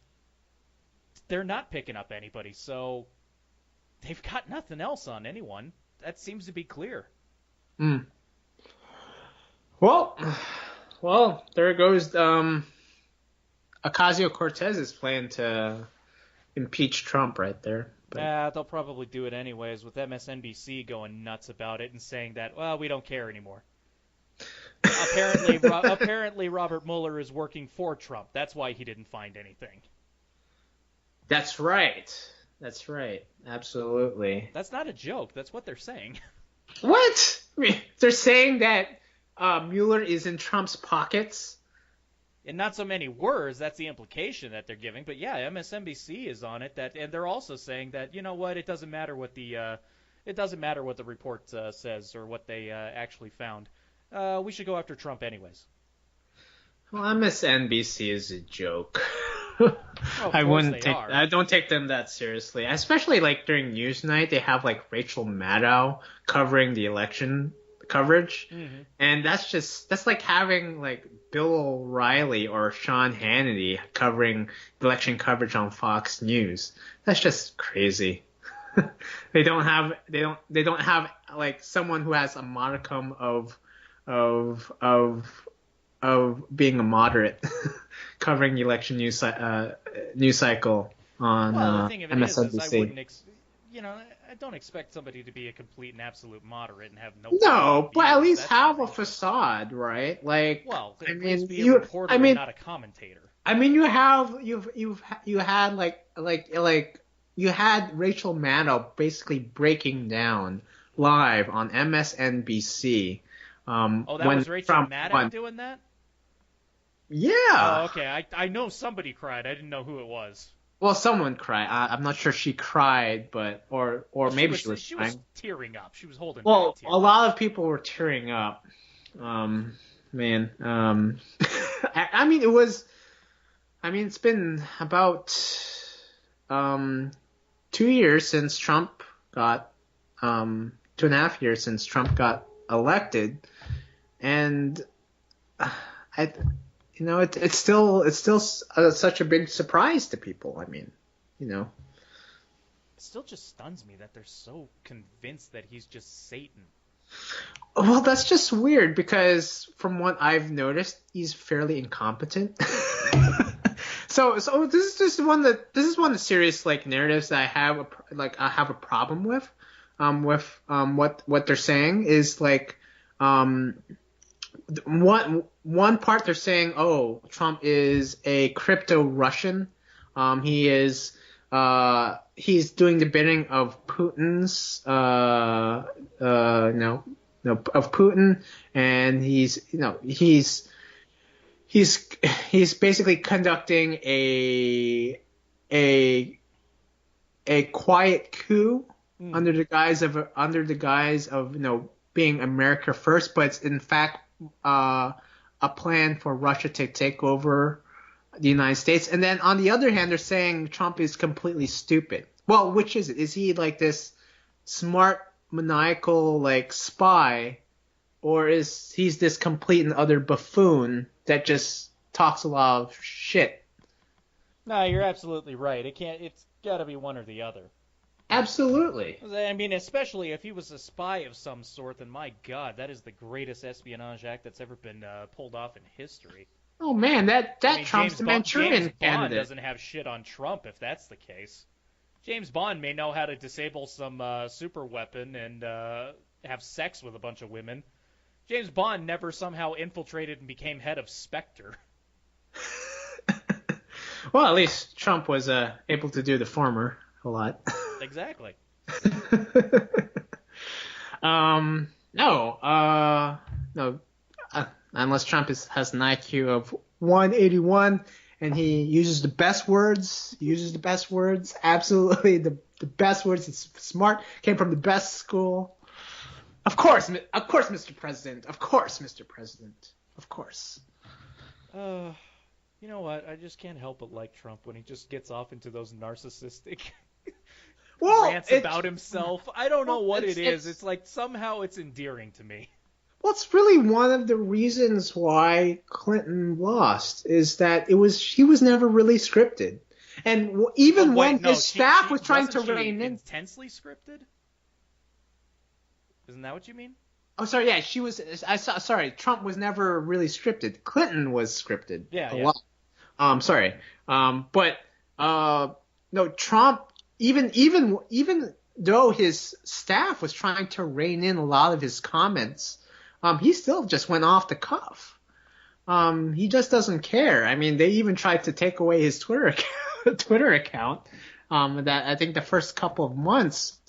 Speaker 2: they're not picking up anybody, so they've got nothing else on anyone. That seems to be clear.
Speaker 1: Well, there goes Ocasio-Cortez's plan to impeach Trump right there.
Speaker 2: But they'll probably do it anyways, with MSNBC going nuts about it and saying that, well, we don't care anymore. Apparently, Robert Mueller is working for Trump. That's why he didn't find anything.
Speaker 1: That's right. Absolutely.
Speaker 2: That's not a joke. That's what they're saying.
Speaker 1: What? I mean, they're saying that Mueller is in Trump's pockets?
Speaker 2: In not so many words, that's the implication that they're giving. But yeah, MSNBC is on it. And they're also saying that, you know what, it doesn't matter what the report says or what they actually found. We should go after Trump anyways.
Speaker 1: Well, MSNBC is a joke.
Speaker 2: I
Speaker 1: don't take them that seriously. Especially like during Newsnight, they have like Rachel Maddow covering the election coverage, and that's like having like Bill O'Reilly or Sean Hannity covering election coverage on Fox News. That's just crazy. They don't have like someone who has a modicum of being a moderate covering the election news cycle on
Speaker 2: the thing of it
Speaker 1: MSNBC.
Speaker 2: is I don't expect somebody to be a complete and absolute moderate and have
Speaker 1: no, but at least have a facade, right? Like,
Speaker 2: well, at least be a reporter and not a commentator.
Speaker 1: I mean, you had you had Rachel Maddow basically breaking down live on MSNBC.
Speaker 2: That was Rachel Maddow doing that?
Speaker 1: Yeah.
Speaker 2: Oh, okay. I know somebody cried. I didn't know who it was.
Speaker 1: Well, someone cried. I'm not sure she cried, but or maybe she was crying.
Speaker 2: She was tearing up. She was holding.
Speaker 1: Well, a lot of people were tearing up. Man. I mean, it's been about 2 years since Trump got 2.5 years since Trump got elected, and it's still such a big surprise to people. I mean, It
Speaker 2: still just stuns me that they're so convinced that he's just Satan.
Speaker 1: Well, that's just weird because from what I've noticed, he's fairly incompetent. So this is one of the serious like narratives that I have a problem with. What they're saying is like one part they're saying, oh, Trump is a crypto Russian. He's doing the bidding of Putin's of Putin, and he's basically conducting a quiet coup under the guise of being America first, but it's in fact a plan for Russia to take over the United States. And then on the other hand, they're saying Trump is completely stupid. Well, which is it? Is he like this smart, maniacal, like spy, or is he's this complete and utter buffoon that just talks a lot of shit?
Speaker 2: No, you're absolutely right. It's got to be one or the other.
Speaker 1: Absolutely.
Speaker 2: I mean, especially if he was a spy of some sort, then my God, that is the greatest espionage act that's ever been pulled off in history.
Speaker 1: Oh man, that
Speaker 2: I mean,
Speaker 1: Trump's the Manchurian
Speaker 2: James Bond
Speaker 1: candidate.
Speaker 2: doesn't have shit on Trump if that's the case. James Bond may know how to disable some super weapon and have sex with a bunch of women. James Bond never somehow infiltrated and became head of Spectre.
Speaker 1: Well, at least Trump was able to do the former a lot.
Speaker 2: Exactly.
Speaker 1: No, unless Trump has an IQ of 181 and he uses the best words, absolutely the best words. He's smart, came from the best school. Of course, Mr. President. Of course, Mr. President. Of course.
Speaker 2: You know what? I just can't help but like Trump when he just gets off into those narcissistic rants about himself. I don't know what it is. It's like somehow it's endearing to me.
Speaker 1: Well, it's really one of the reasons why Clinton lost is that he was never really scripted, and even when his staff was trying to rein in.
Speaker 2: Intensely scripted? Isn't that what you mean?
Speaker 1: Oh, sorry. Yeah, she was. Sorry, Trump was never really scripted. Clinton was scripted.
Speaker 2: Yeah.
Speaker 1: Lot. Sorry. But no, Trump. Even though his staff was trying to rein in a lot of his comments, he still just went off the cuff. He just doesn't care. I mean, they even tried to take away his Twitter account. That I think the first couple of months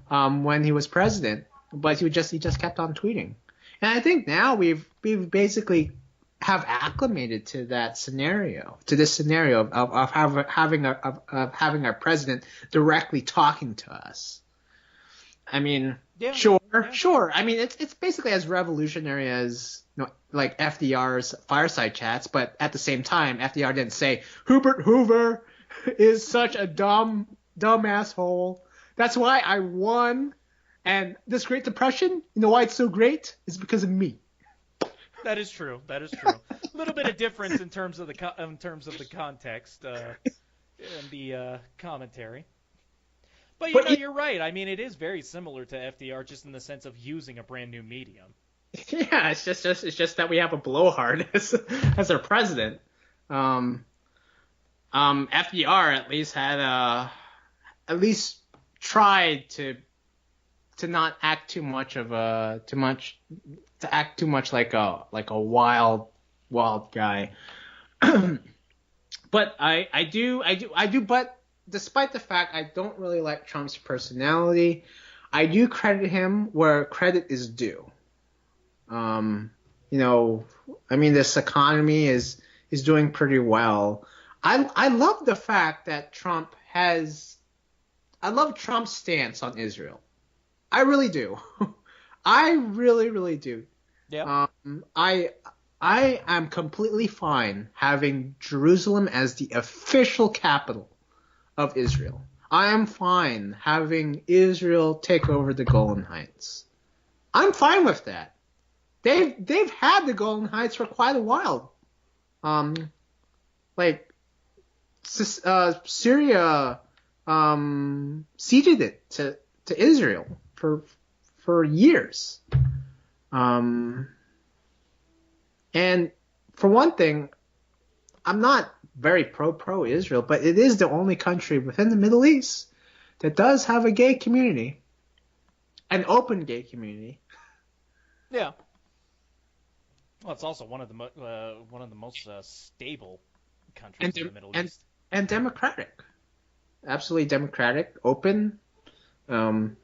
Speaker 1: when he was president, but he just kept on tweeting. And I think now we've basically have acclimated to this scenario of having our president directly talking to us. I mean, sure. I mean, it's basically as revolutionary as like FDR's fireside chats, but at the same time, FDR didn't say Hubert Hoover is such a dumb asshole. That's why I won. And this Great Depression, you know why it's so great? It's because of me.
Speaker 2: That is true. A little bit of difference in terms of the context and the commentary. But you're right. I mean, it is very similar to FDR, just in the sense of using a brand new medium.
Speaker 1: Yeah, it's just that we have a blowhard as our president. FDR at least had at least tried to not act too much like a wild guy. But I do. But despite the fact I don't really like Trump's personality, I do credit him where credit is due. I mean, this economy is doing pretty well. I love the fact that I love Trump's stance on Israel. I really do. I really, really do.
Speaker 2: Yeah.
Speaker 1: I am completely fine having Jerusalem as the official capital of Israel. I am fine having Israel take over the Golan Heights. I'm fine with that. They've had the Golan Heights for quite a while. Syria ceded it to Israel for years. And for one thing, I'm not very pro Israel, but it is the only country within the Middle East that does have a gay community, an open gay community.
Speaker 2: Yeah. Well, it's also one of the most stable countries in the Middle East,
Speaker 1: and democratic, absolutely democratic, open. You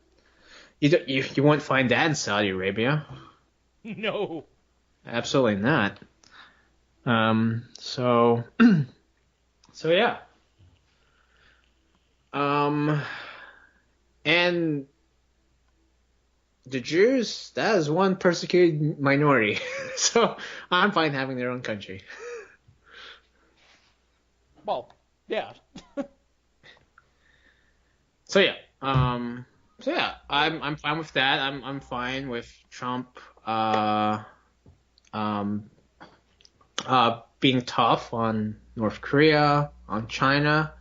Speaker 1: won't find that in Saudi Arabia.
Speaker 2: No.
Speaker 1: Absolutely not. So yeah. And the Jews, that is one persecuted minority. So I'm fine having their own country.
Speaker 2: Well, yeah.
Speaker 1: So yeah, I'm fine with that. I'm fine with Trump um, being tough on North Korea, on China.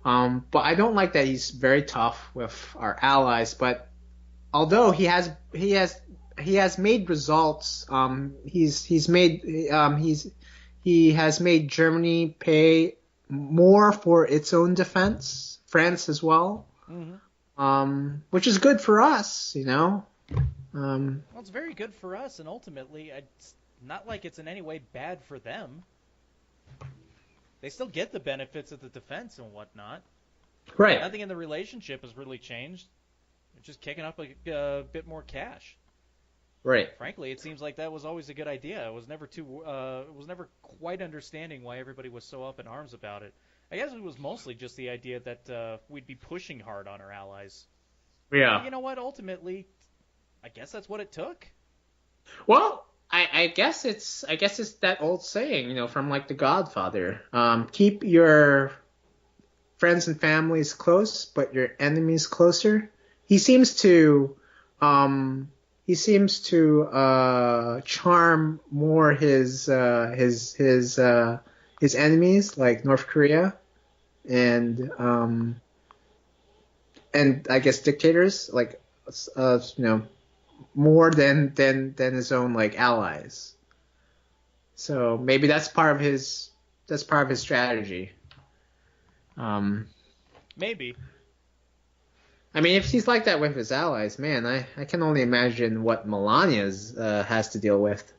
Speaker 1: But I don't like that he's very tough with our allies. But although he has made results, he has made Germany pay more for its own defense, France as well,
Speaker 2: Mm-hmm.
Speaker 1: which is good for us, you know. Um,
Speaker 2: Well, it's very good for us, and ultimately, it's not like it's in any way bad for them. They still get the benefits of the defense and whatnot.
Speaker 1: right,
Speaker 2: Nothing in the relationship has really changed. They're just kicking up a bit more cash.
Speaker 1: right.
Speaker 2: Frankly, it seems like that was always a good idea. It was never quite understanding why everybody was so up in arms about it. I guess it was mostly just the idea that we'd be pushing hard on our allies. But
Speaker 1: Yeah.
Speaker 2: you know what? Ultimately, I guess that's what it took.
Speaker 1: Well, I guess it's that old saying, you know, from like The Godfather. Keep your friends and families close, but your enemies closer. He seems to um charm more his enemies like North Korea and I guess dictators like you know more than his own like allies. So maybe that's part of his strategy. Um,
Speaker 2: Maybe.
Speaker 1: I mean, if he's like that with his allies, man, I can only imagine what Melania's has to deal with.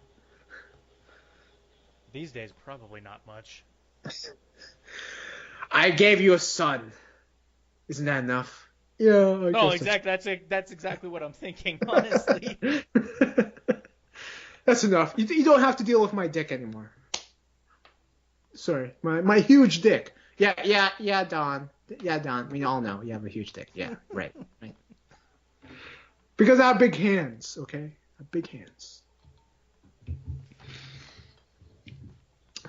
Speaker 2: These days, probably not much.
Speaker 1: I gave you a son. Isn't that enough? Yeah, I
Speaker 2: Oh,
Speaker 1: guess
Speaker 2: exactly. That's exactly what I'm thinking, honestly.
Speaker 1: that's enough. You don't have to deal with my dick anymore. Sorry, my huge dick. Yeah, Don. Yeah, Don. We all know you have a huge dick. Yeah, right. Because I have big hands, okay? I have big hands.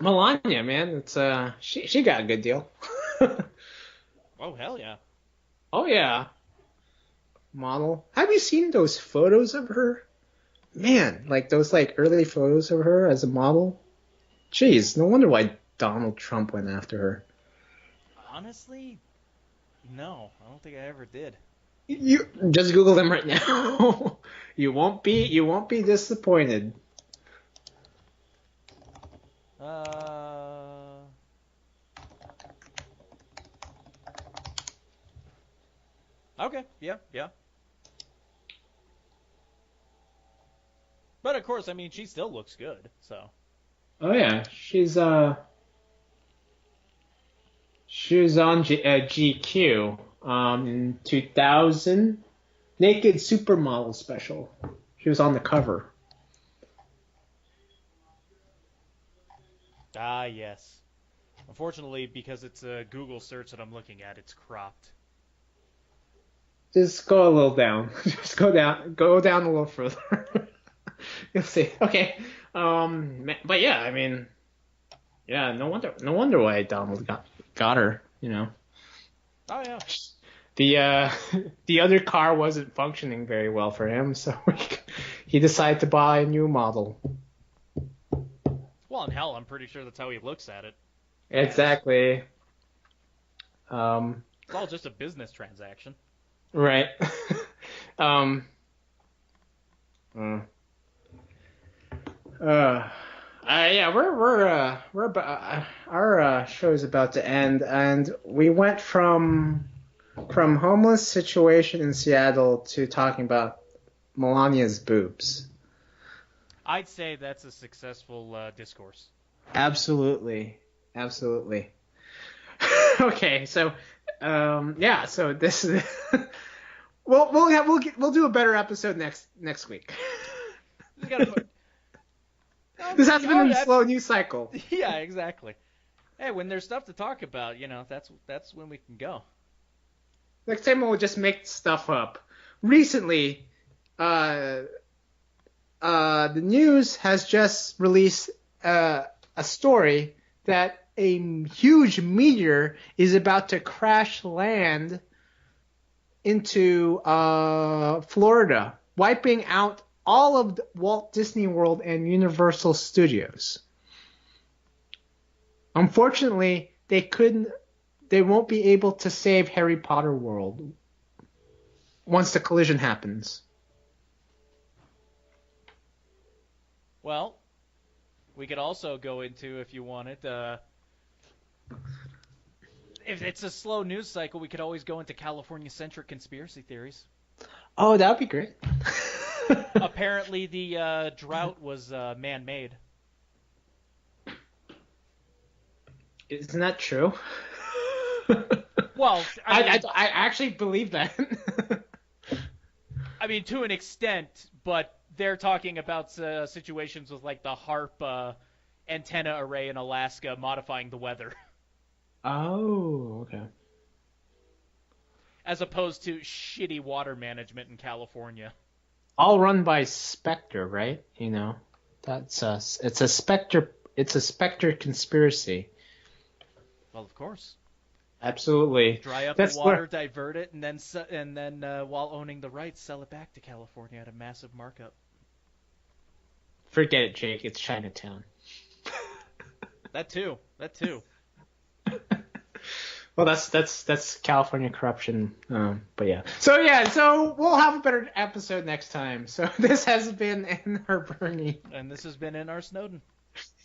Speaker 1: Melania, man, it's she got a good deal.
Speaker 2: Oh, hell yeah.
Speaker 1: Oh yeah, model. Have you seen those photos of her? Man, like those like early photos of her as a model. Jeez, no wonder why Donald Trump went after her.
Speaker 2: Honestly, no. I don't think I ever did.
Speaker 1: You just Google them right now. You won't be disappointed.
Speaker 2: Uh, okay, yeah. But of course, I mean, she still looks good, so.
Speaker 1: Oh yeah, she was on GQ in 2000, Naked Supermodel special. She was on the cover.
Speaker 2: Ah, yes. Unfortunately, because it's a Google search that I'm looking at, it's cropped.
Speaker 1: Just go a little down. Just go down a little further. You'll see. Okay. But yeah, I mean, yeah, no wonder why Donald got her. You know,
Speaker 2: Oh, yeah.
Speaker 1: the the other car wasn't functioning very well for him, so he decided to buy a new model.
Speaker 2: Well, in hell, I'm pretty sure that's how he looks at it.
Speaker 1: Exactly. Um,
Speaker 2: It's all just a business transaction.
Speaker 1: right. um, uh, uh, yeah, we're about our show's about to end, and we went from homeless situation in Seattle to talking about Melania's boobs.
Speaker 2: I'd say that's a successful discourse.
Speaker 1: Absolutely, absolutely. Okay, so yeah, so this is we'll do a better episode next week.
Speaker 2: You gotta put.
Speaker 1: This has been a slow news cycle.
Speaker 2: Yeah, exactly. Hey, when there's stuff to talk about, that's when we can go.
Speaker 1: Next time we'll just make stuff up. Recently, the news has just released a story that a huge meteor is about to crash land into Florida, wiping out all of Walt Disney World and Universal Studios. Unfortunately, they won't be able to save Harry Potter World once the collision happens.
Speaker 2: Well, we could also go into, if you wanted, if it's a slow news cycle, we could always go into California-centric conspiracy theories.
Speaker 1: Oh, that would be great.
Speaker 2: Apparently, the drought was man-made.
Speaker 1: Isn't that true?
Speaker 2: Well,
Speaker 1: I actually believe that.
Speaker 2: I mean, to an extent, but they're talking about situations with like the HARP antenna array in Alaska modifying the weather.
Speaker 1: Oh, okay.
Speaker 2: As opposed to shitty water management in California.
Speaker 1: All run by Spectre, right? You know, it's a Spectre conspiracy.
Speaker 2: Well, of course.
Speaker 1: Absolutely.
Speaker 2: Dry up the water, divert it, and then while owning the rights, sell it back to California at a massive markup.
Speaker 1: Forget it, Jake. It's Chinatown.
Speaker 2: That too.
Speaker 1: Well, that's California corruption. But yeah. So we'll have a better episode next time. So this has been In Our Bernie.
Speaker 2: And this has been In Our Snowden.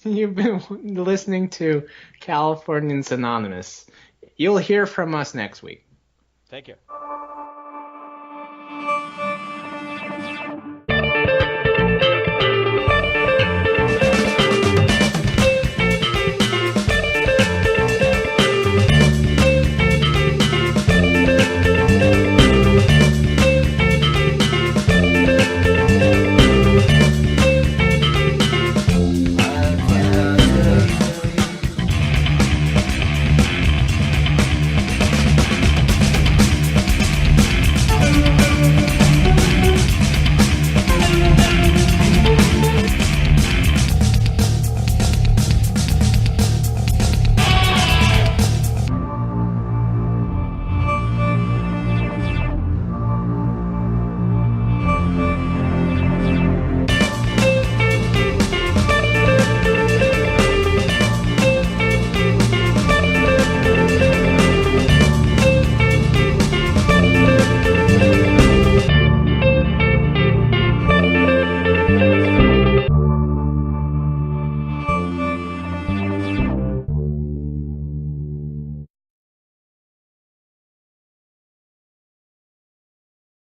Speaker 1: You've been listening to Californians Anonymous. You'll hear from us next week.
Speaker 2: Take care.